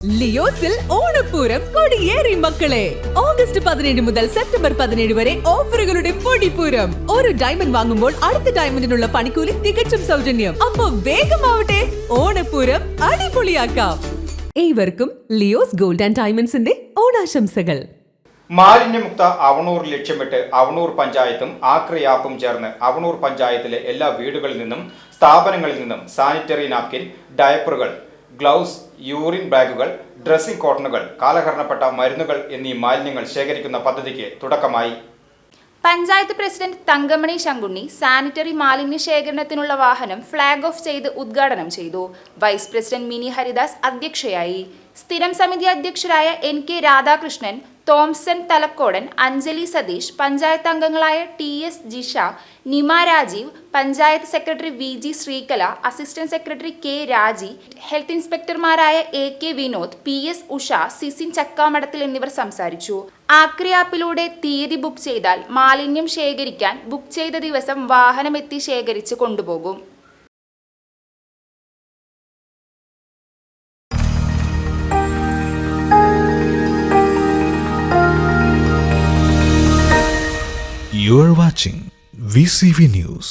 ലിയോസിൽ ഓണപ്പൂരം കൊടിയേറി മക്കളെ. ഓഗസ്റ്റ് 17 മുതൽ സെപ്റ്റംബർ 17 വരെ ഓഫറുകളുടെ പൊടിപ്പൂരം. ഒരു ഡയമണ്ട് വാങ്ങുമ്പോൾ അടുത്ത ഡയമണ്ടിനുള്ള പണിക്കൂലി തികച്ചും സൗജന്യം. അപ്പൊ വേഗമാവട്ടെ, ഓണപ്പൂരം അടിപൊളിയാക്കാം. ഏവർക്കും ലിയോസ് ഗോൾഡ് ആൻഡ് ഡയമണ്ട്സിന്റെ ഓണാശംസകൾ. മാലിന്യമുക്ത അവണൂർ ലക്ഷ്യമിട്ട് അവണൂർ പഞ്ചായത്തും ആക്രി ആപ്പും ചേർന്ന് അവണൂർ പഞ്ചായത്തിലെ എല്ലാ വീടുകളിൽ നിന്നും സ്ഥാപനങ്ങളിൽ നിന്നും സാനിറ്ററി നാപ്കിൻ, ഡയപ്പറുകൾ, ഗ്ലൗസ്, യൂറിൻ ബാഗുകൾ, ഡ്രസ്സിംഗ് കോട്ടണുകൾ, കാലഹരണപ്പെട്ട മരുന്നുകൾ എന്നീ മാലിന്യങ്ങൾ ശേഖരിക്കുന്ന പദ്ധതിക്ക് തുടക്കമായി. പഞ്ചായത്ത് പ്രസിഡന്റ് തങ്കമണി ശങ്കുണ്ണി സാനിറ്ററി മാലിന്യ ശേഖരണത്തിനുള്ള വാഹനം ഫ്ളാഗ് ഓഫ് ചെയ്ത് ഉദ്ഘാടനം ചെയ്തു. വൈസ് പ്രസിഡന്റ് മിനി ഹരിദാസ് അധ്യക്ഷയായി. സ്ഥിരം സമിതി അധ്യക്ഷരായ NK രാധാകൃഷ്ണൻ, തോംസൺ തലക്കോടൻ, അഞ്ജലി സതീഷ്, പഞ്ചായത്ത് അംഗങ്ങളായ TS Jisha, Nima Rajeev, panchayat secretary VG Sreekala, assistant secretary K Raji, health ഇൻസ്പെക്ടർമാരായ AK വിനോദ്, PS ഉഷ, സിസിൻ ചക്കാമടത്തിൽ എന്നിവർ സംസാരിച്ചു. ആക്രി ആപ്പിലൂടെ തീയതി ബുക്ക് ചെയ്താൽ മാലിന്യം ശേഖരിക്കാൻ ബുക്ക് ചെയ്ത ദിവസം വാഹനമെത്തി ശേഖരിച്ച് കൊണ്ടുപോകും. You are watching VCV News.